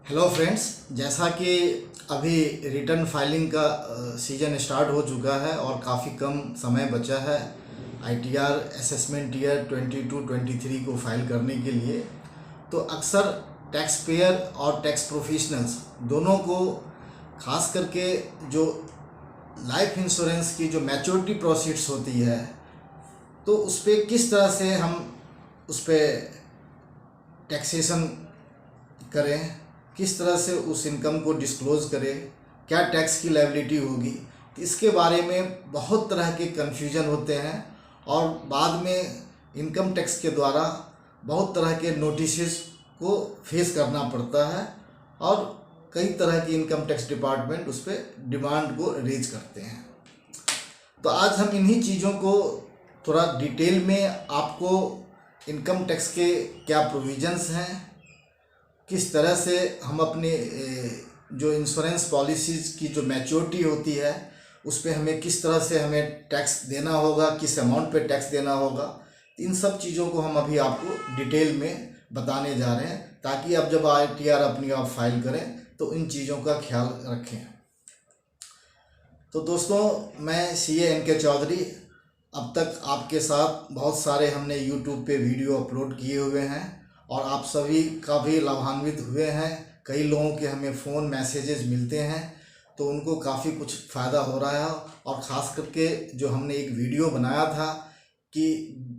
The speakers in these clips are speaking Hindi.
हेलो फ्रेंड्स, जैसा कि अभी रिटर्न फाइलिंग का सीज़न स्टार्ट हो चुका है और काफ़ी कम समय बचा है आईटीआर असेसमेंट ईयर 22-23 को फाइल करने के लिए। तो अक्सर टैक्स पेयर और टैक्स प्रोफेशनल्स दोनों को खास करके जो लाइफ इंश्योरेंस की जो मैच्योरिटी प्रोसीड्स होती है, तो उस पर किस तरह से हम उस पर टैक्सेशन करें, किस तरह से उस इनकम को डिस्क्लोज़ करें, क्या टैक्स की लायबिलिटी होगी, तो इसके बारे में बहुत तरह के कन्फ्यूजन होते हैं और बाद में इनकम टैक्स के द्वारा बहुत तरह के नोटिसेस को फेस करना पड़ता है और कई तरह की इनकम टैक्स डिपार्टमेंट उस पर डिमांड को रेज करते हैं। तो आज हम इन्हीं चीज़ों को थोड़ा डिटेल में आपको इनकम टैक्स के क्या प्रोविजंस हैं, किस तरह से हम अपने जो इंश्योरेंस पॉलिसीज़ की जो मैच्योरिटी होती है उस पर हमें किस तरह से हमें टैक्स देना होगा, किस अमाउंट पे टैक्स देना होगा, इन सब चीज़ों को हम अभी आपको डिटेल में बताने जा रहे हैं ताकि अब जब आईटीआर अपनी आप फाइल करें तो इन चीज़ों का ख्याल रखें। तो दोस्तों, मैं सीए एनके चौधरी, अब तक आपके साथ बहुत सारे हमने यूट्यूब पे वीडियो अपलोड किए हुए हैं और आप सभी काफ़ी लाभान्वित हुए हैं। कई लोगों के हमें फ़ोन मैसेजेस मिलते हैं तो उनको काफ़ी कुछ फ़ायदा हो रहा है और ख़ास करके जो हमने एक वीडियो बनाया था कि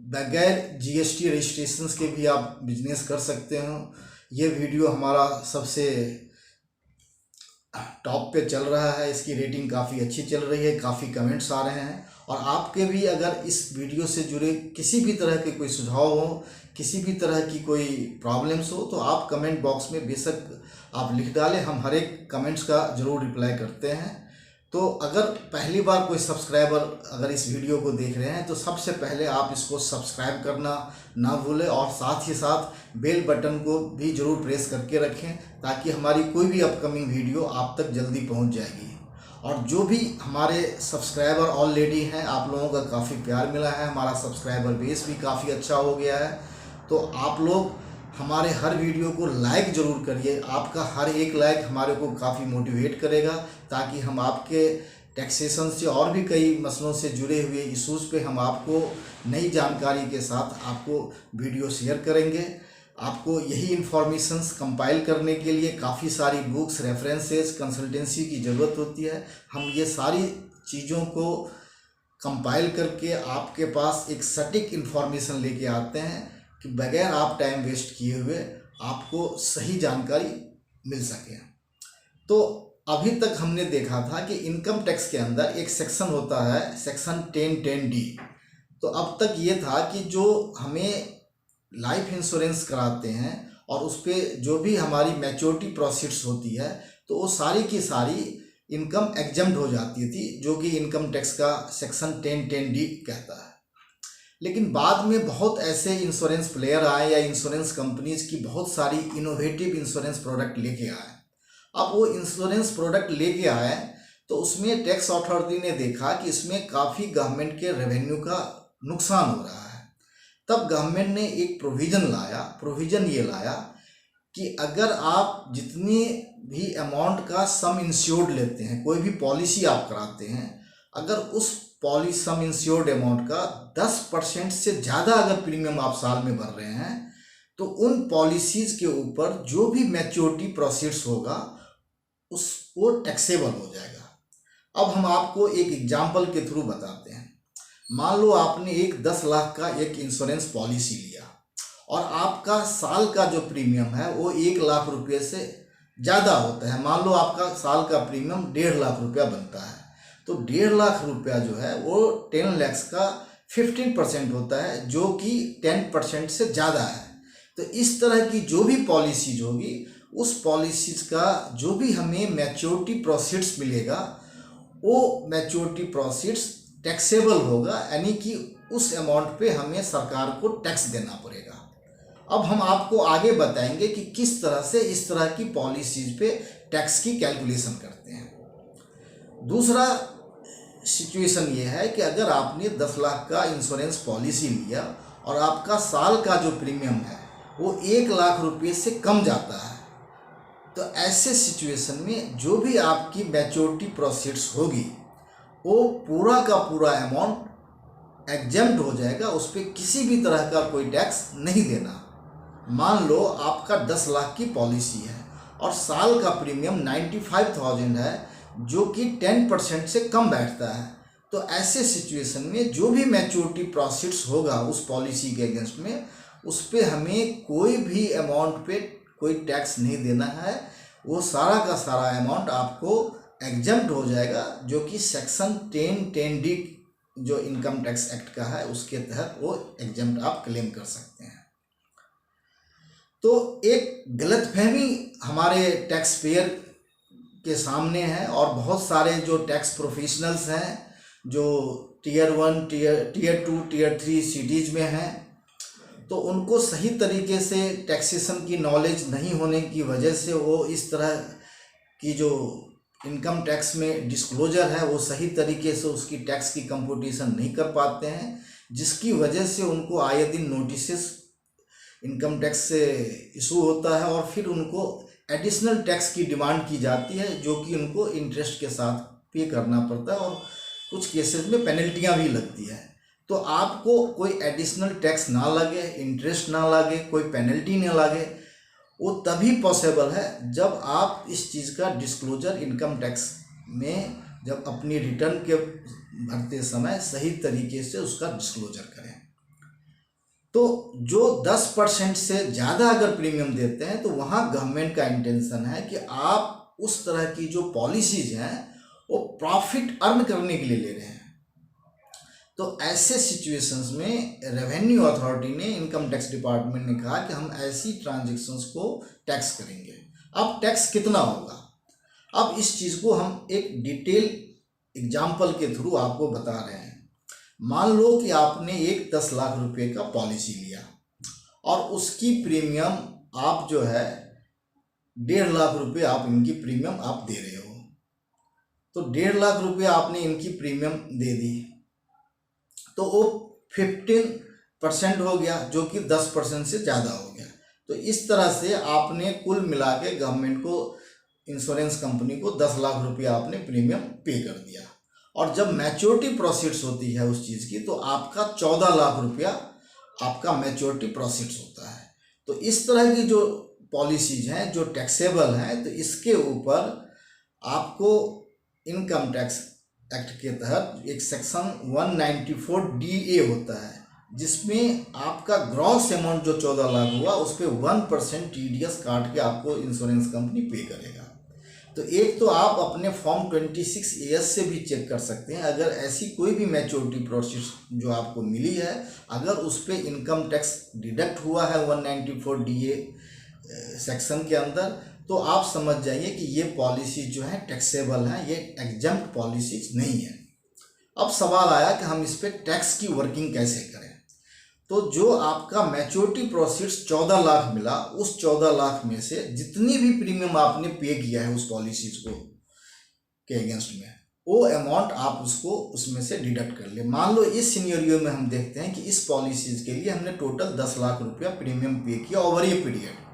बगैर जीएसटी रजिस्ट्रेशंस के भी आप बिजनेस कर सकते हो, ये वीडियो हमारा सबसे टॉप पे चल रहा है। इसकी रेटिंग काफ़ी अच्छी चल रही है, काफ़ी कमेंट्स आ रहे हैं और आपके भी अगर इस वीडियो से जुड़े किसी भी तरह के कोई सुझाव हो, किसी भी तरह की कोई प्रॉब्लम्स हो, तो आप कमेंट बॉक्स में बेशक आप लिख डालें, हम हर एक कमेंट्स का ज़रूर रिप्लाई करते हैं। तो अगर पहली बार कोई सब्सक्राइबर अगर इस वीडियो को देख रहे हैं तो सबसे पहले आप इसको सब्सक्राइब करना ना भूलें और साथ ही साथ बेल बटन को भी ज़रूर प्रेस करके रखें ताकि हमारी कोई भी अपकमिंग वीडियो आप तक जल्दी पहुंच जाएगी। और जो भी हमारे सब्सक्राइबर ऑलरेडी हैं, आप लोगों का काफ़ी प्यार मिला है, हमारा सब्सक्राइबर बेस भी काफ़ी अच्छा हो गया है। तो आप लोग हमारे हर वीडियो को लाइक ज़रूर करिए, आपका हर एक लाइक हमारे को काफ़ी मोटिवेट करेगा ताकि हम आपके टैक्सेशन से और भी कई मसलों से जुड़े हुए इश्यूज़ पे हम आपको नई जानकारी के साथ आपको वीडियो शेयर करेंगे। आपको यही इन्फॉर्मेशंस कंपाइल करने के लिए काफ़ी सारी बुक्स, रेफरेंसेस, कंसल्टेंसी की ज़रूरत होती है। हम ये सारी चीज़ों को कंपाइल करके आपके पास एक सटीक इन्फॉर्मेशन लेके आते हैं कि बगैर आप टाइम वेस्ट किए हुए आपको सही जानकारी मिल सके। तो अभी तक हमने देखा था कि इनकम टैक्स के अंदर एक सेक्शन होता है, सेक्शन 1010D। तो अब तक ये था कि जो हमें लाइफ इंश्योरेंस कराते हैं और उस पर जो भी हमारी मैच्योरिटी प्रोसीड्स होती है तो वो सारी की सारी इनकम एग्जम्प्ट हो जाती थी, जो कि इनकम टैक्स का सेक्शन 1010D कहता है। लेकिन बाद में बहुत ऐसे इंश्योरेंस प्लेयर आए या इंश्योरेंस कंपनीज की बहुत सारी इनोवेटिव इंश्योरेंस प्रोडक्ट लेके आए। अब वो इंश्योरेंस प्रोडक्ट लेके आए तो उसमें टैक्स अथॉरिटी ने देखा कि इसमें काफ़ी गवर्नमेंट के रेवेन्यू का नुकसान हो रहा है। तब गवर्नमेंट ने एक प्रोविज़न ये लाया कि अगर आप जितनी भी अमाउंट का सम इंश्योर्ड लेते हैं, कोई भी पॉलिसी आप कराते हैं, अगर उस पॉलिसी सम इंश्योर्ड अमाउंट का 10% से ज़्यादा अगर प्रीमियम आप साल में भर रहे हैं तो उन पॉलिसीज़ के ऊपर जो भी मैच्योरिटी प्रोसीड्स होगा वो टैक्सेबल हो जाएगा। अब हम आपको एक एग्जांपल के थ्रू बताते हैं। मान लो आपने एक 10 लाख का एक इंश्योरेंस पॉलिसी लिया और आपका साल का जो प्रीमियम है वो 1 लाख रुपये से ज़्यादा होता है। मान लो आपका साल का प्रीमियम 1.5 लाख रुपया बनता है, तो 1.5 लाख रुपया जो है वो 10 लाख का 15% होता है, जो कि 10% से ज़्यादा है। तो इस तरह की जो भी पॉलिसीज होगी, उस पॉलिसीज का जो भी हमें मैच्योरिटी प्रोसीड्स मिलेगा वो मैच्योरिटी प्रोसीड्स टैक्सेबल होगा, यानी कि उस अमाउंट पे हमें सरकार को टैक्स देना पड़ेगा। अब हम आपको आगे बताएंगे कि किस तरह से इस तरह की पॉलिसीज पे टैक्स की कैलकुलेशन करते हैं। दूसरा सिचुएशन ये है कि अगर आपने 10 लाख का इंश्योरेंस पॉलिसी लिया और आपका साल का जो प्रीमियम है वो 1 लाख रुपये से कम जाता है, तो ऐसे सिचुएशन में जो भी आपकी मैच्योरिटी प्रोसीड्स होगी वो पूरा का पूरा अमाउंट एग्जेम्प्ट हो जाएगा, उस पर किसी भी तरह का कोई टैक्स नहीं देना। मान लो आपका 10 लाख की पॉलिसी है और साल का प्रीमियम 95,000 है, जो कि 10% से कम बैठता है। तो ऐसे सिचुएशन में जो भी मैच्योरिटी प्रोसीड्स होगा उस पॉलिसी के अगेंस्ट में, उस पर हमें कोई भी अमाउंट पे कोई टैक्स नहीं देना है। वो सारा का सारा अमाउंट आपको एग्जेम्प्ट हो जाएगा, जो कि सेक्शन 10(10)D जो इनकम टैक्स एक्ट का है उसके तहत वो एग्जेम्प्ट आप क्लेम कर सकते हैं। तो एक गलतफहमी हमारे टैक्स पेयर के सामने है, और बहुत सारे जो टैक्स प्रोफेशनल्स हैं जो टियर 1, टियर 2, टियर 3 सिटीज़ में हैं, तो उनको सही तरीके से टैक्सेशन की नॉलेज नहीं होने की वजह से वो इस तरह की जो इनकम टैक्स में डिस्क्लोजर है वो सही तरीके से उसकी टैक्स की कंप्यूटेशन नहीं कर पाते हैं, जिसकी वजह से उनको आए दिन नोटिसेस इनकम टैक्स से इशू होता है और फिर उनको एडिशनल टैक्स की डिमांड की जाती है, जो कि उनको इंटरेस्ट के साथ पे करना पड़ता है और कुछ केसेस में पेनल्टियाँ भी लगती है। तो आपको कोई एडिशनल टैक्स ना लगे, इंटरेस्ट ना लगे, कोई पेनल्टी ना लगे, वो तभी पॉसिबल है जब आप इस चीज़ का डिस्क्लोजर इनकम टैक्स में जब अपनी रिटर्न के भरते समय सही तरीके से उसका डिस्क्लोजर करें। तो जो 10% से ज़्यादा अगर प्रीमियम देते हैं तो वहाँ गवर्नमेंट का इंटेंशन है कि आप उस तरह की जो पॉलिसीज़ हैं वो प्रॉफिट अर्न करने के लिए ले रहे हैं। तो ऐसे सिचुएशंस में रेवेन्यू अथॉरिटी ने, इनकम टैक्स डिपार्टमेंट ने कहा कि हम ऐसी ट्रांजैक्शंस को टैक्स करेंगे। अब टैक्स कितना होगा, अब इस चीज़ को हम एक डिटेल एग्जाम्पल के थ्रू आपको बता रहे हैं। मान लो कि आपने एक 10 लाख रुपए का पॉलिसी लिया और उसकी प्रीमियम आप जो है 1.5 लाख रुपए आप इनकी प्रीमियम आप दे रहे हो। तो 1.5 लाख रुपए आपने इनकी प्रीमियम दे दी, तो वो 15% हो गया, जो कि 10% से ज़्यादा हो गया। तो इस तरह से आपने कुल मिला के गवर्नमेंट को, इंश्योरेंस कंपनी को 10 लाख रुपया आपने प्रीमियम पे कर दिया। और जब मैच्योरिटी प्रोसीड्स होती है उस चीज़ की, तो आपका 14 लाख रुपया आपका मैच्योरिटी प्रोसीड्स होता है। तो इस तरह की जो पॉलिसीज हैं जो टैक्सेबल हैं, तो इसके ऊपर आपको इनकम टैक्स एक्ट के तहत एक सेक्शन 194DA होता है, जिसमें आपका ग्रॉस अमाउंट जो 14 लाख हुआ उस पर 1% TDS काट के आपको इंश्योरेंस कंपनी पे करेगा। तो एक तो आप अपने फॉर्म 26AS से भी चेक कर सकते हैं, अगर ऐसी कोई भी मैच्योरिटी प्रोसेस जो आपको मिली है, अगर उस पर इनकम टैक्स डिडक्ट हुआ है 194DA सेक्शन के अंदर, तो आप समझ जाइए कि ये पॉलिसी जो है टैक्सेबल है, ये एग्जम्प्ट पॉलिसीज नहीं है। अब सवाल आया कि हम इस पर टैक्स की वर्किंग कैसे करें। तो जो आपका मैच्योरिटी प्रोसीड्स 14 लाख मिला, उस 14 लाख में से जितनी भी प्रीमियम आपने पे किया है उस पॉलिसीज को के अगेंस्ट में, वो अमाउंट आप उसको उसमें से डिडक्ट कर ले। मान लो इस सिनेरियो में हम देखते हैं कि इस पॉलिसीज के लिए हमने टोटल 10 लाख रुपया प्रीमियम पे किया ओवर ये पीरियड।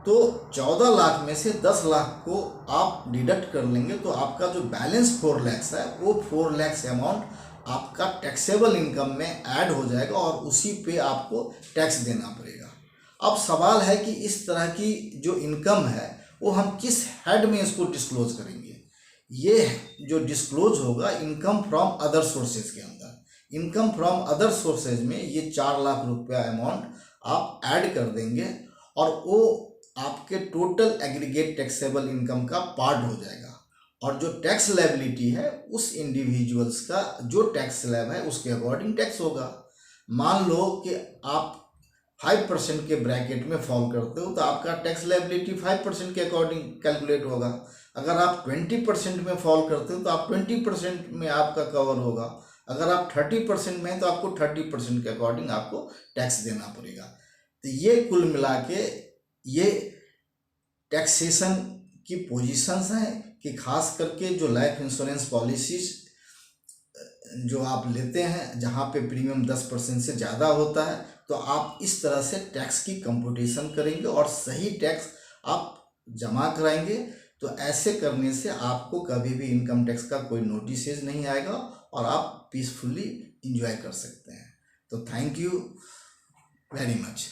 तो 14 लाख में से 10 लाख को आप डिडक्ट कर लेंगे, तो आपका जो बैलेंस 4 लाख है, वो 4 लाख अमाउंट आपका टैक्सेबल इनकम में ऐड हो जाएगा और उसी पे आपको टैक्स देना पड़ेगा। अब सवाल है कि इस तरह की जो इनकम है वो हम किस हेड में इसको डिस्क्लोज करेंगे। ये जो डिस्क्लोज होगा इनकम फ्रॉम अदर सोर्सेज के अंदर। इनकम फ्रॉम अदर सोर्सेज में ये 4 लाख रुपया अमाउंट आप ऐड कर देंगे और वो आपके टोटल एग्रीगेट टैक्सेबल इनकम का पार्ट हो जाएगा। और जो टैक्स लायबिलिटी है उस इंडिविजुअल्स का जो टैक्स स्लैब है उसके अकॉर्डिंग टैक्स होगा। मान लो कि आप 5% के ब्रैकेट में फॉल करते हो, तो आपका टैक्स लायबिलिटी 5% के अकॉर्डिंग कैलकुलेट होगा। अगर आप 20% में फॉल करते हो तो आप 20% में आपका कवर होगा। अगर आप 30% में हैं तो आपको 30% के अकॉर्डिंग आपको टैक्स देना पड़ेगा। तो ये कुल मिला के ये टैक्सेशन की पोजीशंस हैं कि खास करके जो लाइफ इंश्योरेंस पॉलिसीज जो आप लेते हैं जहाँ पे प्रीमियम 10% से ज़्यादा होता है, तो आप इस तरह से टैक्स की कंप्यूटेशन करेंगे और सही टैक्स आप जमा कराएंगे तो ऐसे करने से आपको कभी भी इनकम टैक्स का कोई नोटिसेज नहीं आएगा और आप पीसफुली इंजॉय कर सकते हैं। तो थैंक यू वेरी मच।